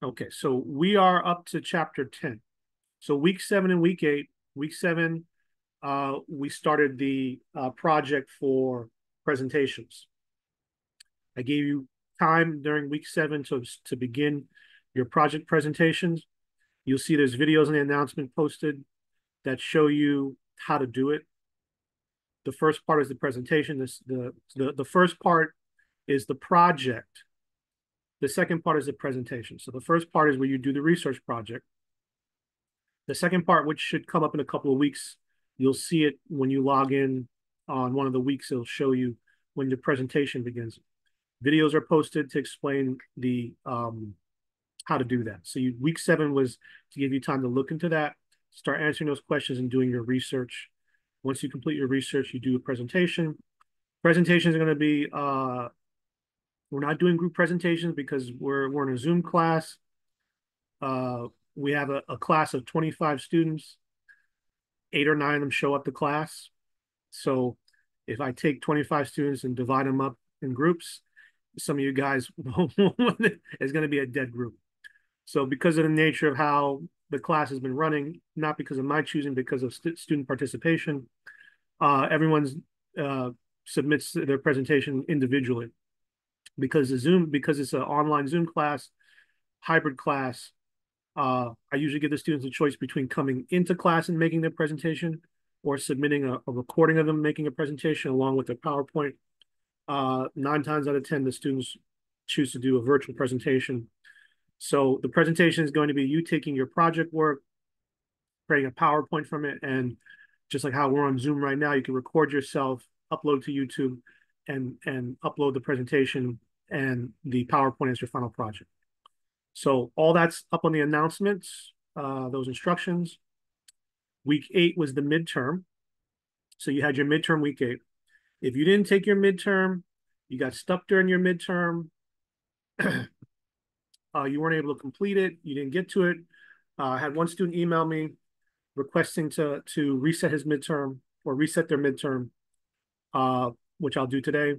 Okay, so we are up to chapter 10. So week 7 and week 8. Week 7, we started the project for presentations. I gave you time during week 7 to begin your project presentations. You'll see there's videos in the announcement posted that show you how to do it. The first part is the presentation. The first part is the project. The second part is the presentation. So the first part is where you do the research project. The second part, which should come up in a couple of weeks, you'll see it when you log in on one of the weeks. It'll show you when the presentation begins. Videos are posted to explain the how to do that. So week 7 was to give you time to look into that, start answering those questions and doing your research. Once you complete your research, you do a presentation. Presentations are going to be we're not doing group presentations because we're in a Zoom class. We have a class of 25 students. 8 or 9 of them show up to class. So if I take 25 students and divide them up in groups, some of you guys is going to be a dead group. So because of the nature of how the class has been running, not because of my choosing, because of student participation, everyone's submits their presentation individually. Because it's an online Zoom class, hybrid class, I usually give the students a choice between coming into class and making their presentation or submitting a recording of them making a presentation along with their PowerPoint. 9 times out of 10, the students choose to do a virtual presentation. So the presentation is going to be you taking your project work, creating a PowerPoint from it, and just like how we're on Zoom right now, you can record yourself, upload to YouTube, and upload the presentation and the PowerPoint as your final project. So all that's up on the announcements, those instructions. Week 8 was the midterm. So you had your midterm week 8. If you didn't take your midterm, you got stuck during your midterm, you weren't able to complete it, you didn't get to it. I had one student email me requesting to reset his midterm or reset their midterm, which I'll do today.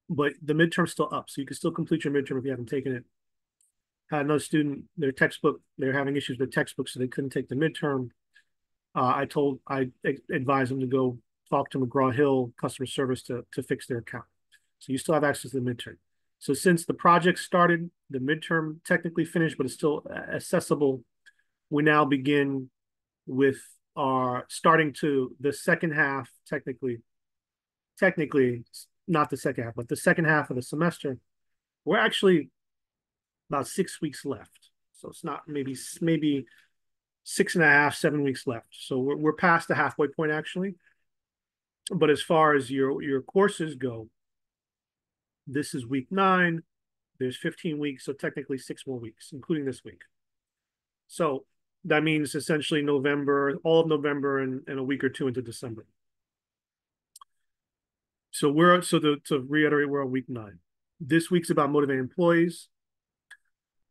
But the midterm's still up, so you can still complete your midterm if you haven't taken it. Had another student, they're having issues with textbooks, so they couldn't take the midterm. I advised them to go talk to McGraw-Hill customer service to fix their account. So you still have access to the midterm. So since the project started, the midterm technically finished, but it's still accessible. We now begin with our starting to the second half, technically not the second half, but the second half of the semester. We're actually about 6 weeks left. So it's not maybe 6.5, 7 weeks left. So we're past the halfway point actually. But as far as your courses go, this is week 9. There's 15 weeks, so technically 6 more weeks, including this week. So that means essentially November, all of November, and a week or 2 into December. So to reiterate, we're on week 9. This week's about motivating employees.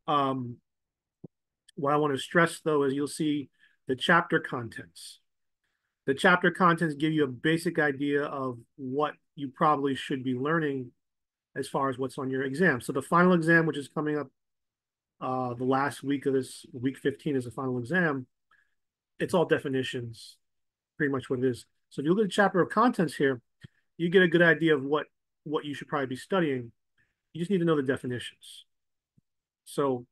What I want to stress though is you'll see the chapter contents. The chapter contents give you a basic idea of what you probably should be learning as far as what's on your exam. So the final exam, which is coming up the last week of this, week 15 is the final exam. It's all definitions, pretty much what it is. So if you look at the chapter of contents here, you get a good idea of what you should probably be studying. You just need to know the definitions. So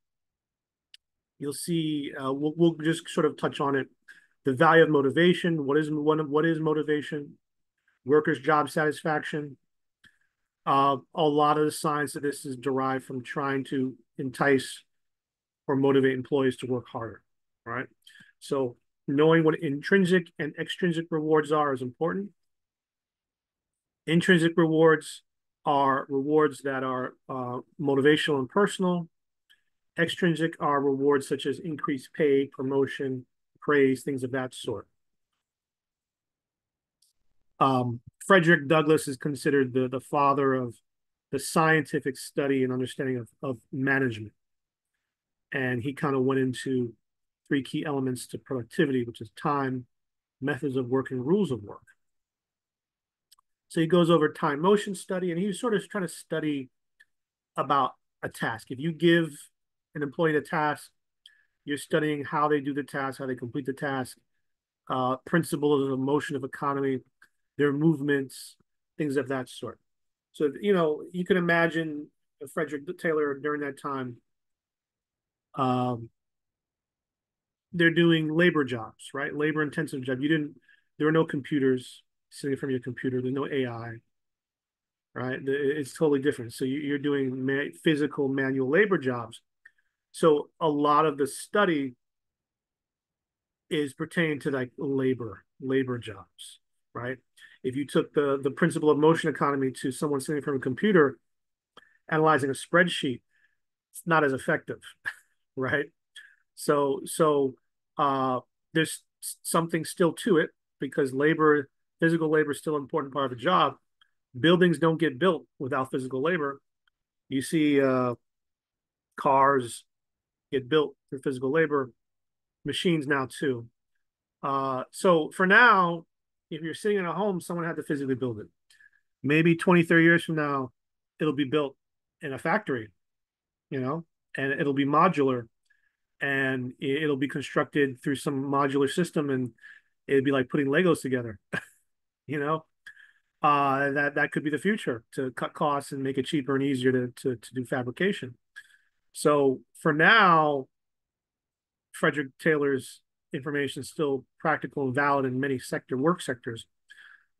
you'll see, we'll just sort of touch on it. The value of motivation. What is motivation? Workers' job satisfaction. A lot of the science of this is derived from trying to entice or motivate employees to work harder. All right. So knowing what intrinsic and extrinsic rewards are is important. Intrinsic rewards are rewards that are motivational and personal. Extrinsic are rewards such as increased pay, promotion, praise, things of that sort. Frederick Douglass is considered the father of the scientific study and understanding of management. And he kind of went into 3 key elements to productivity, which is time, methods of work, and rules of work. So he goes over time motion study, and he's sort of trying to study about a task. If you give an employee a task, you're studying how they do the task, how they complete the task, principles of the motion of economy, their movements, things of that sort. So, you can imagine Frederick Taylor during that time, um, they're doing labor jobs, right? Labor intensive job. There were no computers sitting from your computer. There's no AI, right? It's totally different. So you're doing physical manual labor jobs. So a lot of the study is pertaining to like labor jobs, right? If you took the principle of motion economy to someone sitting from a computer analyzing a spreadsheet, it's not as effective, right? So there's something still to it because physical labor is still an important part of a job. Buildings don't get built without physical labor. You see cars get built through physical labor, machines now too. So for now, if you're sitting in a home, someone had to physically build it. Maybe 20, 30 years from now, it'll be built in a factory, and it'll be modular and it'll be constructed through some modular system and it'd be like putting Legos together, you know. That could be the future to cut costs and make it cheaper and easier to do fabrication. So for now, Frederick Taylor's information is still practical and valid in many work sectors.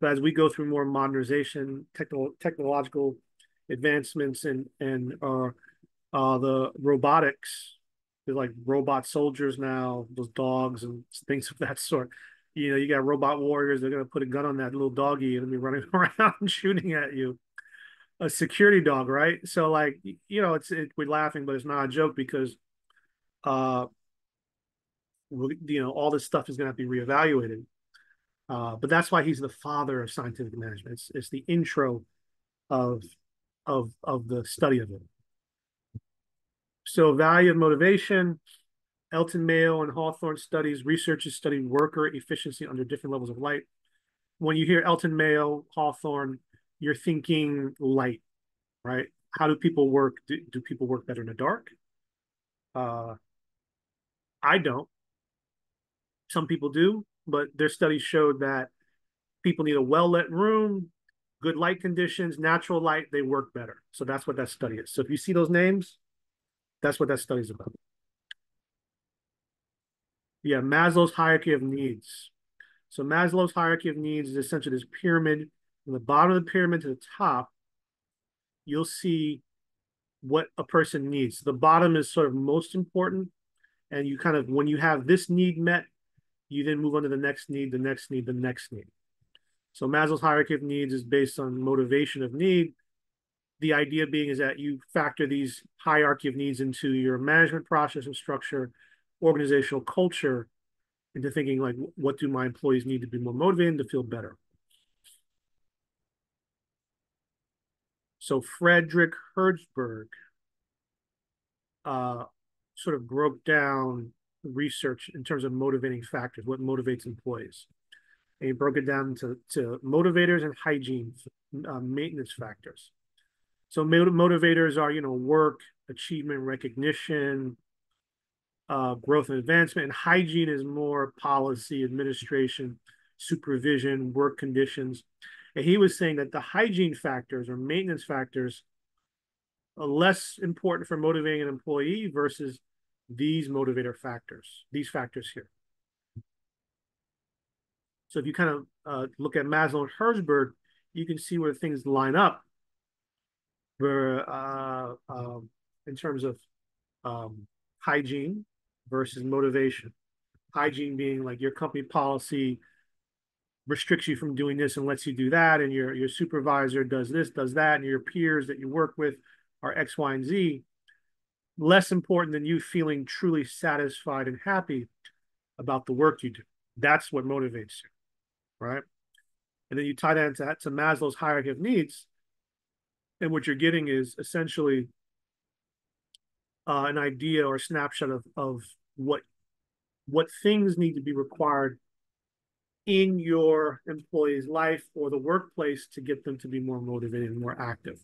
But as we go through more modernization, technological advancements, and the robotics, there's like robot soldiers now, those dogs and things of that sort. You got robot warriors. They're gonna put a gun on that little doggy and be running around and shooting at you. A security dog, right? So like, we're laughing, but it's not a joke because uh all this stuff is gonna have to be reevaluated. But that's why he's the father of scientific management. It's the intro of of the study of it. So value of motivation. Elton Mayo and Hawthorne studies, researchers study worker efficiency under different levels of light. When you hear Elton Mayo, Hawthorne, you're thinking light, right? How do people work? Do people work better in the dark? Uh, I don't. Some people do, but their studies showed that people need a well-lit room, good light conditions, natural light, they work better. So that's what that study is. So if you see those names, that's what that study is about. Yeah, Maslow's hierarchy of needs. So Maslow's hierarchy of needs is essentially this pyramid. From the bottom of the pyramid to the top, you'll see what a person needs. The bottom is sort of most important. And you kind of, when you have this need met, you then move on to the next need, the next need, the next need. So Maslow's hierarchy of needs is based on motivation of need. The idea being is that you factor these hierarchy of needs into your management process and structure, organizational culture, into thinking like, what do my employees need to be more motivated to feel better? So Frederick Herzberg sort of broke down research in terms of motivating factors, what motivates employees. And he broke it down to motivators and hygiene, maintenance factors. So motivators are, work, achievement, recognition, growth and advancement. And hygiene is more policy, administration, supervision, work conditions. And he was saying that the hygiene factors or maintenance factors are less important for motivating an employee versus these motivator factors, these factors here. So if you kind of look at Maslow and Herzberg, you can see where things line up where, in terms of hygiene versus motivation. Hygiene being like your company policy restricts you from doing this and lets you do that, and your supervisor does this, does that, and your peers that you work with are X, Y, and Z. Less important than you feeling truly satisfied and happy about the work you do. That's what motivates you, right? And then you tie that to Maslow's hierarchy of needs, and what you're getting is essentially an idea or a snapshot of what things need to be required in your employee's life or the workplace to get them to be more motivated and more active.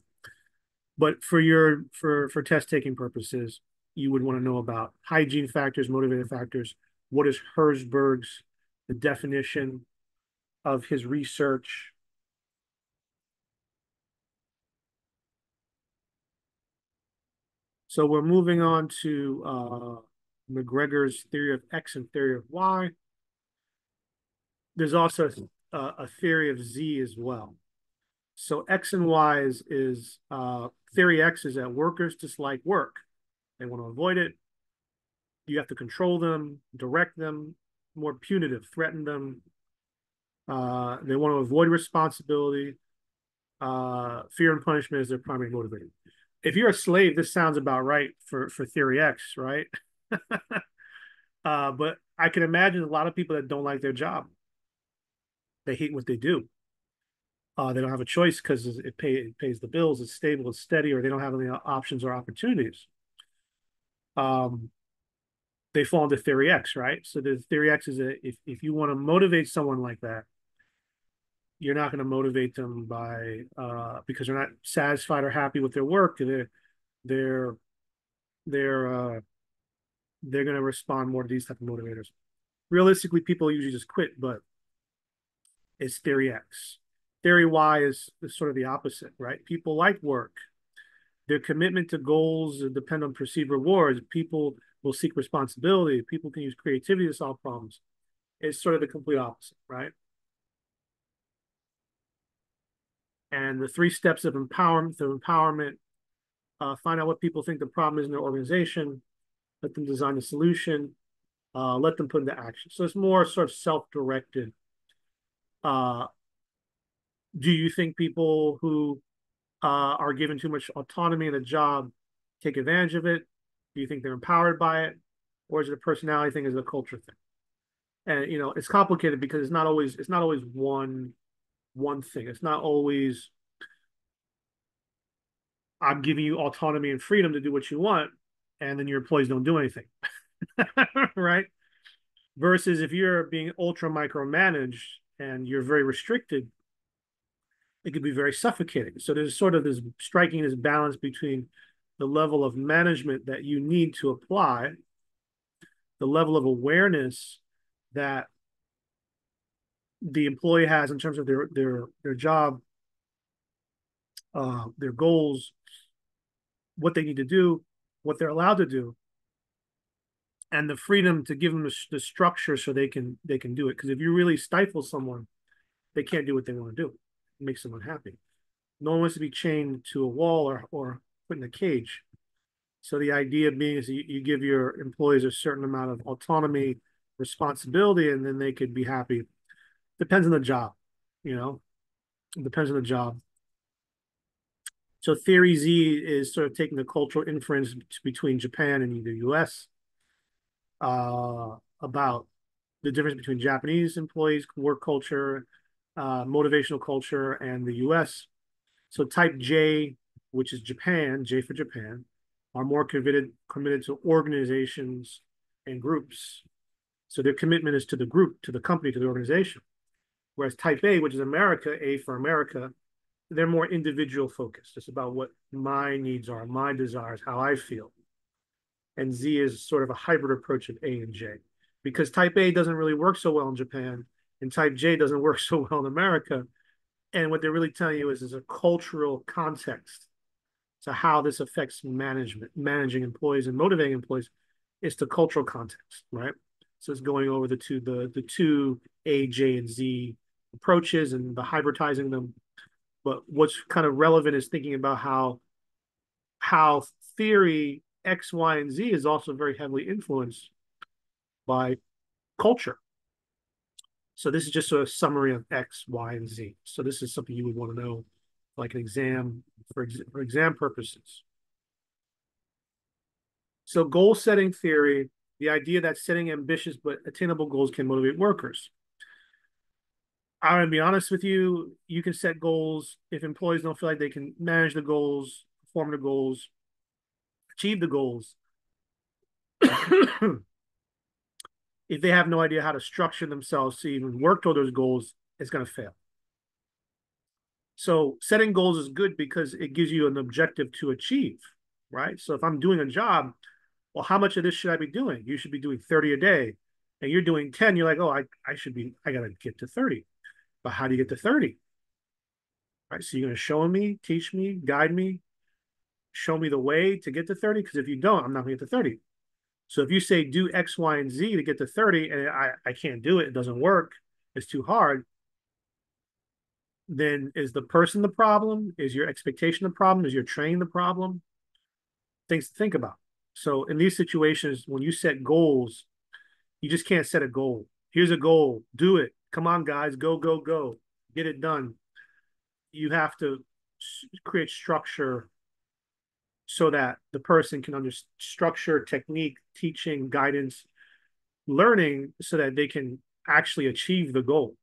But for test taking purposes, you would want to know about hygiene factors, motivating factors. What is Herzberg's, the definition of his research? So we're moving on to McGregor's theory of X and theory of Y. There's also a theory of Z as well. So X and Y is theory X is that workers dislike work. They want to avoid it. You have to control them, direct them, more punitive, threaten them. They want to avoid responsibility. Fear and punishment is their primary motivator. If you're a slave, this sounds about right for theory X, right? But I can imagine a lot of people that don't like their job. They hate what they do. They don't have a choice because it pays the bills, it's stable, it's steady, or they don't have any options or opportunities. They fall into theory X, right? So the theory X is that if you want to motivate someone like that, you're not going to motivate them by because they're not satisfied or happy with their work. They're they're they're going to respond more to these type of motivators. Realistically, people usually just quit, but it's theory X. Theory Y is sort of the opposite, right? People like work. Their commitment to goals depend on perceived rewards. People will seek responsibility. People can use creativity to solve problems. It's sort of the complete opposite, right? And the 3 steps of empowerment, find out what people think the problem is in their organization, let them design a solution, let them put into action. So it's more sort of self-directed. Do you think people who are given too much autonomy in a job take advantage of it? Do you think they're empowered by it? Or is it a personality thing, is it a culture thing? And it's complicated because it's not always one thing. It's not always I'm giving you autonomy and freedom to do what you want, and then your employees don't do anything. Right? Versus if you're being ultra micromanaged and you're very restricted, it could be very suffocating. So there's sort of this striking this balance between the level of management that you need to apply, the level of awareness that the employee has in terms of their job, their goals, what they need to do, what they're allowed to do, and the freedom to give them the structure so they can do it. Because if you really stifle someone, they can't do what they want to do. It makes them unhappy. No one wants to be chained to a wall or put in a cage. So the idea being is you give your employees a certain amount of autonomy, responsibility, and then they could be happy. Depends on the job, it depends on the job. So theory Z is sort of taking the cultural inference between Japan and the US about the difference between Japanese employees, work culture, motivational culture, and the US. So type J, which is Japan, J for Japan, are more committed to organizations and groups. So their commitment is to the group, to the company, to the organization. Whereas type A, which is America, A for America, they're more individual focused. It's about what my needs are, my desires, how I feel. And Z is sort of a hybrid approach of A and J. Because type A doesn't really work so well in Japan, and type J doesn't work so well in America. And what they're really telling you is a cultural context to how this affects managing employees and motivating employees. It's the cultural context, right? So it's going over the two A, J, and Z approaches and the hybridizing them. But what's kind of relevant is thinking about how theory X, Y, and Z is also very heavily influenced by culture. So this is just a summary of X, Y, and Z. So this is something you would want to know, like an exam for exam purposes. So goal setting theory, the idea that setting ambitious but attainable goals can motivate workers. I'm gonna be honest with you, you can set goals if employees don't feel like they can manage the goals, perform the goals, achieve the goals. If they have no idea how to structure themselves to even work toward those goals, it's going to fail. So setting goals is good because it gives you an objective to achieve, right? So if I'm doing a job, well, how much of this should I be doing? You should be doing 30 a day. And you're doing 10. You're like, oh, I got to get to 30. But how do you get to 30? Right. So you're going to show me, teach me, guide me, show me the way to get to 30. Because if you don't, I'm not going to get to 30. So if you say do X, Y, and Z to get to 30, and I can't do it, it doesn't work, it's too hard, then is the person the problem? Is your expectation the problem? Is your training the problem? Things to think about. So in these situations, when you set goals, you just can't set a goal. Here's a goal. Do it. Come on, guys. Go, go, go. Get it done. You have to create structure so that the person can understand structure, technique, teaching, guidance, learning so that they can actually achieve the goal,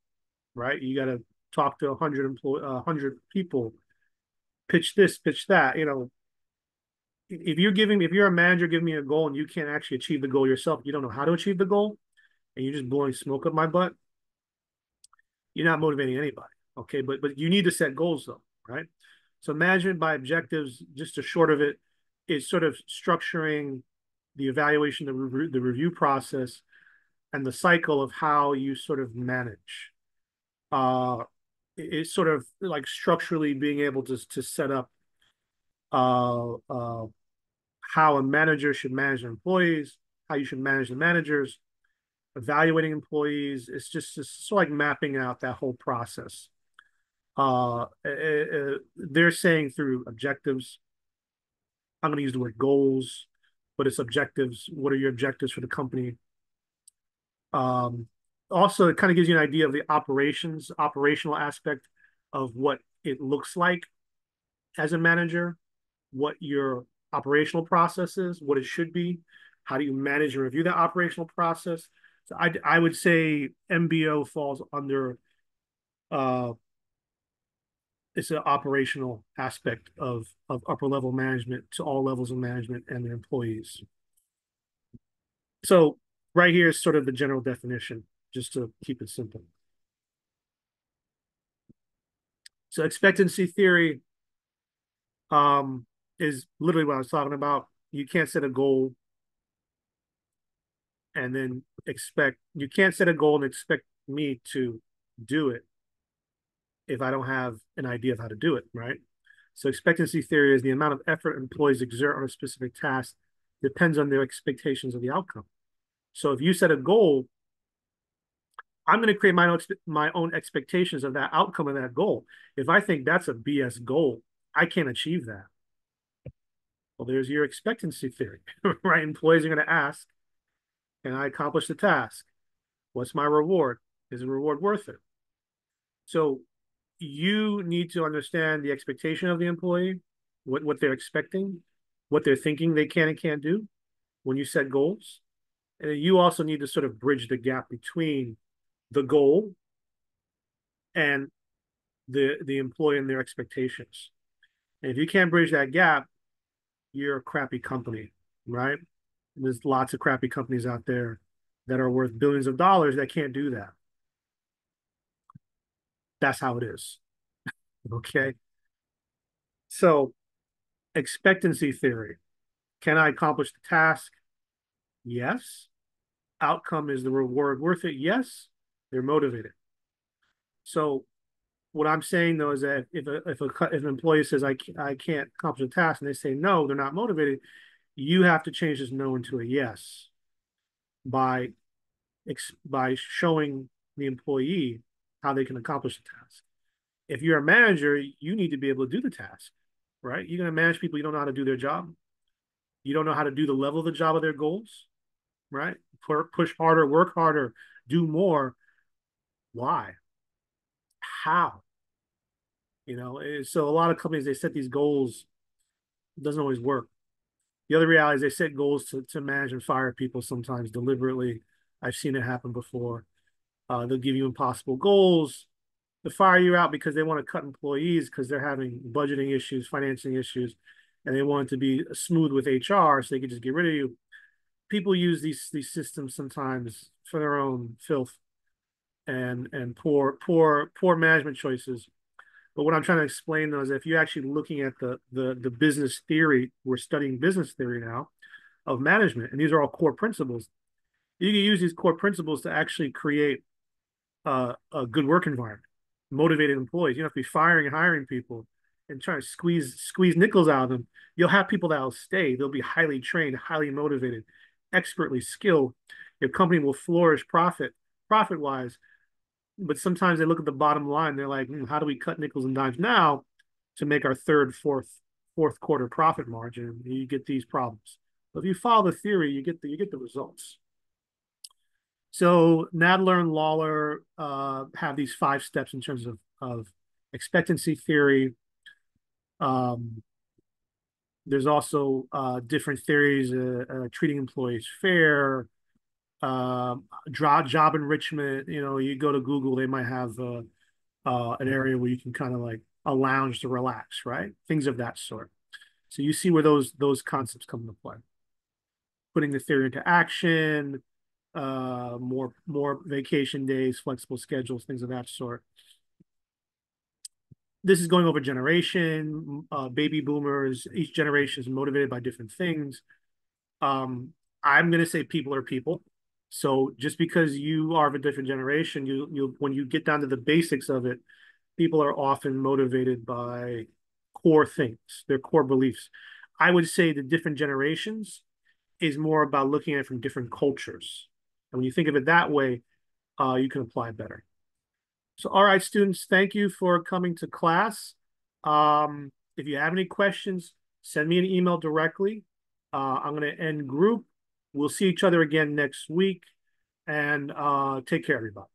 right? You got to talk to 100 people, pitch this, pitch that. If you're a manager giving me a goal and you can't actually achieve the goal yourself, you don't know how to achieve the goal, and you're just blowing smoke up my butt, you're not motivating anybody. Okay, but you need to set goals though, right? So management by objectives, just a short of it, is sort of structuring the evaluation, the review process, and the cycle of how you sort of manage. It's sort of like structurally being able to set up uh, uh, how a manager should manage their employees, how you should manage the managers, evaluating employees. It's sort of like mapping out that whole process. They're saying through objectives. I'm going to use the word goals, but it's objectives. What are your objectives for the company? Um, Also, it kind of gives you an idea of the operational aspect of what it looks like as a manager, what your operational process is, what it should be, how do you manage and review that operational process. So I would say MBO falls under uh, it's an operational aspect of upper level management to all levels of management and their employees. So right here is sort of the general definition, just to keep it simple. So expectancy theory is literally what I was talking about. You can't set a goal and then you can't set a goal and expect me to do it if I don't have an idea of how to do it, right? So expectancy theory is the amount of effort employees exert on a specific task depends on their expectations of the outcome. So if you set a goal, I'm going to create my own expectations of that outcome of that goal. If I think that's a BS goal, I can't achieve that. Well, there's your expectancy theory, right? Employees are going to ask, can I accomplish the task? What's my reward? Is the reward worth it? So you need to understand the expectation of the employee, what they're expecting, what they're thinking they can and can't do when you set goals. And then you also need to sort of bridge the gap between the goal and the employee and their expectations. And if you can't bridge that gap, you're a crappy company, right? And there's lots of crappy companies out there that are worth billions of dollars that can't do that. That's how it is. Okay. So expectancy theory. Can I accomplish the task? Yes. Outcome is the reward worth it? Yes. They're motivated. So what I'm saying though is that if an employee says I can't accomplish a task and they say no, they're not motivated, you have to change this no into a yes by showing the employee how they can accomplish the task. If you're a manager, you need to be able to do the task, right? You're going to manage people you don't know how to do their job. You don't know how to do the level of the job of their goals, right? Push harder, work harder, do more. Why? How? So a lot of companies, they set these goals. It doesn't always work. The other reality is they set goals to manage and fire people sometimes deliberately. I've seen it happen before. They'll give you impossible goals to fire you out because they want to cut employees because they're having budgeting issues, financing issues, and they want it to be smooth with HR so they can just get rid of you. People use these systems sometimes for their own filth and poor management choices. But what I'm trying to explain though is if you're actually looking at the business theory, we're studying business theory now. of management. And these are all core principles. You can use these core principles to actually create a good work environment, motivated employees. You don't have to be firing and hiring people and trying to squeeze nickels out of them. You'll have people that will stay. They'll be highly trained, highly motivated, expertly skilled. Your company will flourish profit wise. But sometimes they look at the bottom line. They're like, how do we cut nickels and dimes now to make our third, fourth quarter profit margin? You get these problems. But if you follow the theory, you get the results. So Nadler and Lawler have these 5 steps in terms of expectancy theory. There's also different theories, treating employees fair, job enrichment. You know, you go to Google, they might have an area where you can kind of like a lounge to relax, right? Things of that sort. So you see where those concepts come into play. Putting the theory into action, more vacation days, flexible schedules, things of that sort. This is going over generation, baby boomers. Each generation is motivated by different things. I'm going to say people are people. So just because you are of a different generation, you when you get down to the basics of it, people are often motivated by core things, their core beliefs. I would say the different generations is more about looking at it from different cultures. And when you think of it that way, you can apply it better. So, all right, students, thank you for coming to class. If you have any questions, send me an email directly. I'm going to end group. We'll see each other again next week, and take care, everybody.